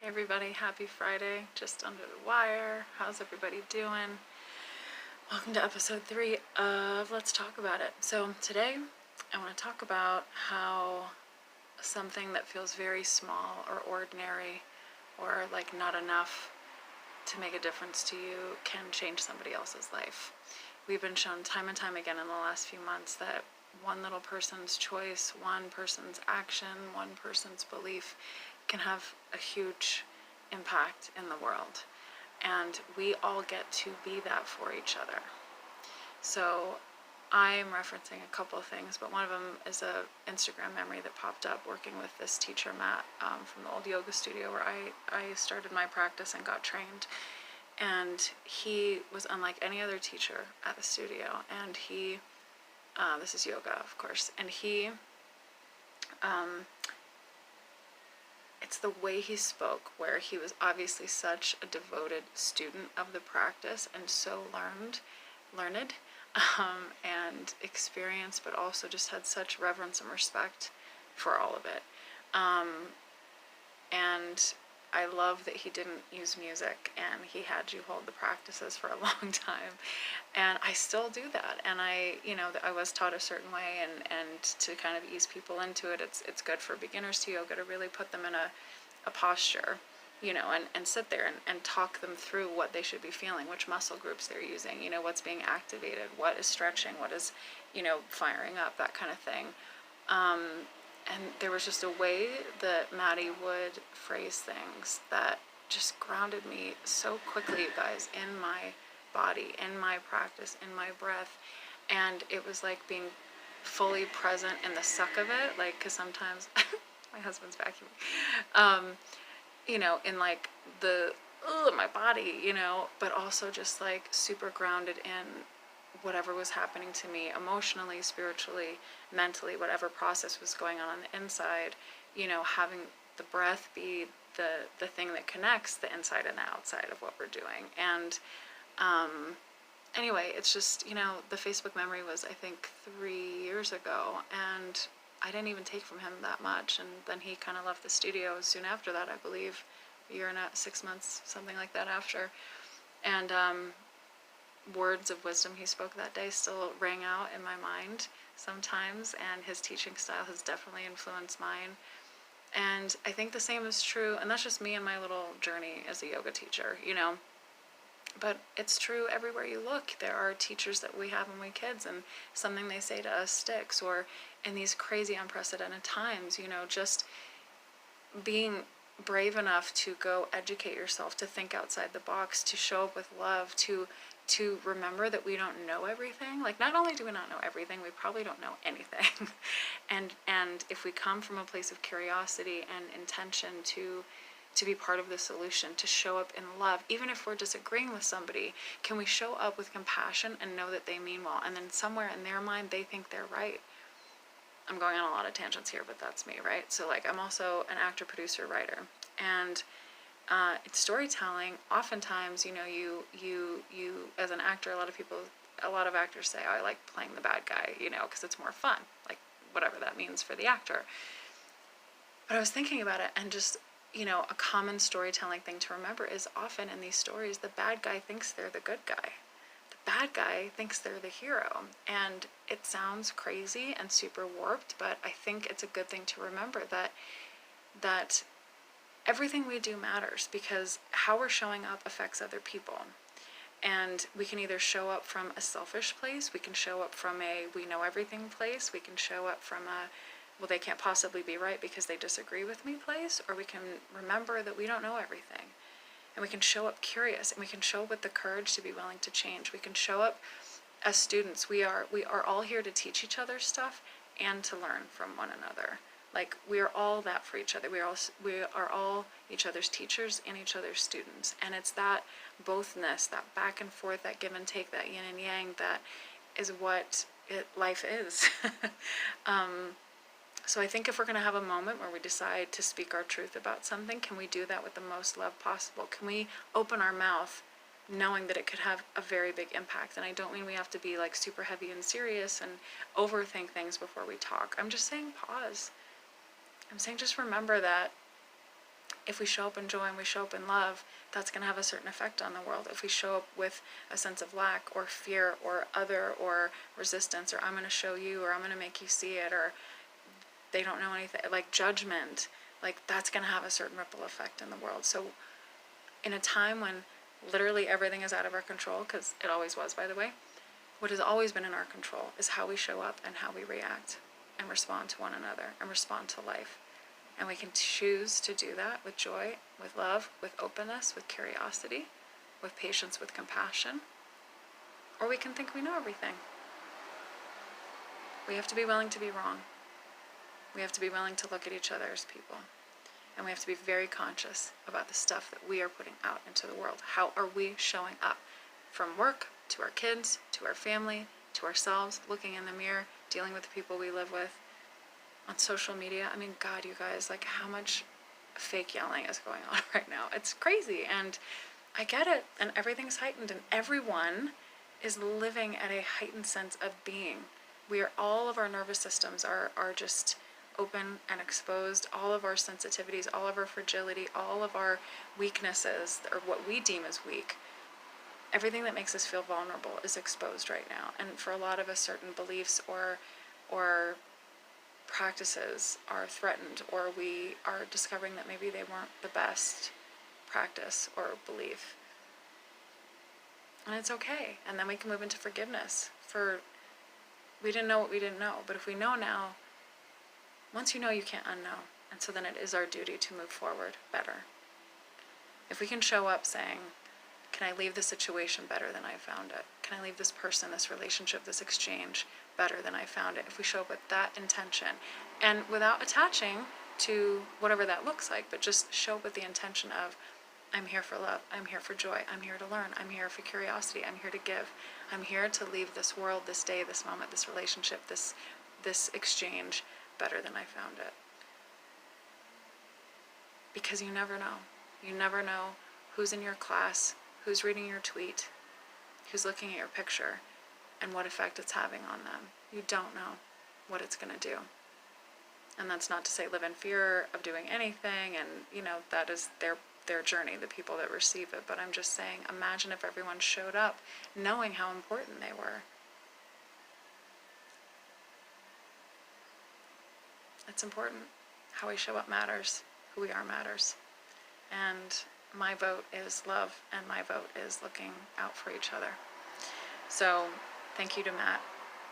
Hey everybody, happy Friday, just under the wire. How's everybody doing? Welcome to episode 3 of Let's Talk About It. So today I want to talk about how something that feels very small or ordinary or like not enough to make a difference to you can change somebody else's life. We've been shown time and time again in the last few months that one little person's choice, one person's action, one person's belief can have a huge impact in the world. And we all get to be that for each other. So I'm referencing a couple of things, but one of them is a Instagram memory that popped up working with this teacher, Matt, from the old yoga studio where I started my practice and got trained. And he was unlike any other teacher at the studio. And he, this is yoga, of course, and he, it's the way he spoke, where he was obviously such a devoted student of the practice and so learned, and experienced, but also just had such reverence and respect for all of it. And I love that he didn't use music and he had you hold the practices for a long time. And I still do that. And I was taught a certain way, and to kind of ease people into it, it's good for beginners to yoga to really put them in a posture, and sit there and talk them through what they should be feeling, which muscle groups they're using, what's being activated, what is stretching, what is, firing up, that kind of thing. And there was just a way that Maddie would phrase things that just grounded me so quickly, you guys, in my body, in my practice, in my breath. And it was like being fully present in the suck of it, like, because sometimes my husband's vacuuming, in like my body, but also just like super grounded in whatever was happening to me emotionally, spiritually, mentally, whatever process was going on the inside, having the breath be the thing that connects the inside and the outside of what we're doing. And anyway, it's just, the Facebook memory was, I think, 3 years ago, and I didn't even take from him that much. And then he kind of left the studio soon after that, I believe, a year and 6 months, something like that after. And words of wisdom he spoke that day still rang out in my mind sometimes, and his teaching style has definitely influenced mine. And I think the same is true, and that's just me and my little journey as a yoga teacher, but it's true everywhere you look. There are teachers that we have when we're kids, and something they say to us sticks, or in these crazy unprecedented times, just being brave enough to go educate yourself, to think outside the box, to show up with love, to remember that we don't know everything. Like, not only do we not know everything, we probably don't know anything. and if we come from a place of curiosity and intention to be part of the solution, to show up in love, even if we're disagreeing with somebody, can we show up with compassion and know that they mean well, and then somewhere in their mind they think they're right. I'm going on a lot of tangents here, but that's me, right? So like, I'm also an actor, producer, writer, and it's storytelling. Oftentimes, you as an actor, a lot of actors say, oh, I like playing the bad guy, because it's more fun, like whatever that means for the actor. But I was thinking about it, and just, a common storytelling thing to remember is often in these stories, the bad guy thinks they're the good guy. The bad guy thinks they're the hero. And it sounds crazy and super warped, but I think it's a good thing to remember that everything we do matters, because how we're showing up affects other people. And we can either show up from a selfish place, we can show up from a we know everything place, we can show up from a well, they can't possibly be right because they disagree with me place, or we can remember that we don't know everything. And we can show up curious, and we can show up with the courage to be willing to change. We can show up as students. We are all here to teach each other stuff and to learn from one another. Like, we are all that for each other. We are all each other's teachers and each other's students. And it's that bothness, that back and forth, that give and take, that yin and yang, that is what life is. So I think if we're going to have a moment where we decide to speak our truth about something, can we do that with the most love possible? Can we open our mouth knowing that it could have a very big impact? And I don't mean we have to be like super heavy and serious and overthink things before we talk. I'm just saying pause. I'm saying just remember that if we show up in joy and we show up in love, that's going to have a certain effect on the world. If we show up with a sense of lack or fear or other or resistance, or I'm going to show you, or I'm going to make you see it, or they don't know anything, like judgment, like that's going to have a certain ripple effect in the world. So in a time when literally everything is out of our control, because it always was, by the way, what has always been in our control is how we show up and how we react and respond to one another and respond to life. And we can choose to do that with joy, with love, with openness, with curiosity, with patience, with compassion. Or we can think we know everything. We have to be willing to be wrong. We have to be willing to look at each other as people. And we have to be very conscious about the stuff that we are putting out into the world. How are we showing up? From work, to our kids, to our family, to ourselves, looking in the mirror, dealing with the people we live with, on social media. I mean, God, you guys, like how much fake yelling is going on right now. It's crazy, and I get it, and everything's heightened, and everyone is living at a heightened sense of being. All of our nervous systems are just open and exposed. All of our sensitivities, all of our fragility, all of our weaknesses, or what we deem as weak, everything that makes us feel vulnerable is exposed right now. And for a lot of us, certain beliefs or practices are threatened, or we are discovering that maybe they weren't the best practice or belief. And it's okay. And then we can move into forgiveness. We didn't know what we didn't know, but if we know now, once you know, you can't unknow. And so then it is our duty to move forward better. If we can show up saying, can I leave this situation better than I found it? Can I leave this person, this relationship, this exchange better than I found it? If we show up with that intention, and without attaching to whatever that looks like, but just show up with the intention of, I'm here for love, I'm here for joy, I'm here to learn, I'm here for curiosity, I'm here to give, I'm here to leave this world, this day, this moment, this relationship, this exchange better than I found it. Because you never know. You never know who's in your class, who's reading your tweet, who's looking at your picture, and what effect it's having on them. You don't know what it's going to do. And that's not to say live in fear of doing anything, and that is their journey, the people that receive it. But I'm just saying, imagine if everyone showed up knowing how important they were. It's important. How we show up matters. Who we are matters. And my vote is love, and my vote is looking out for each other. So thank you to Matt.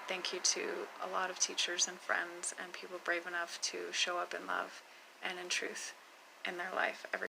Thank you to a lot of teachers and friends and people brave enough to show up in love and in truth in their life every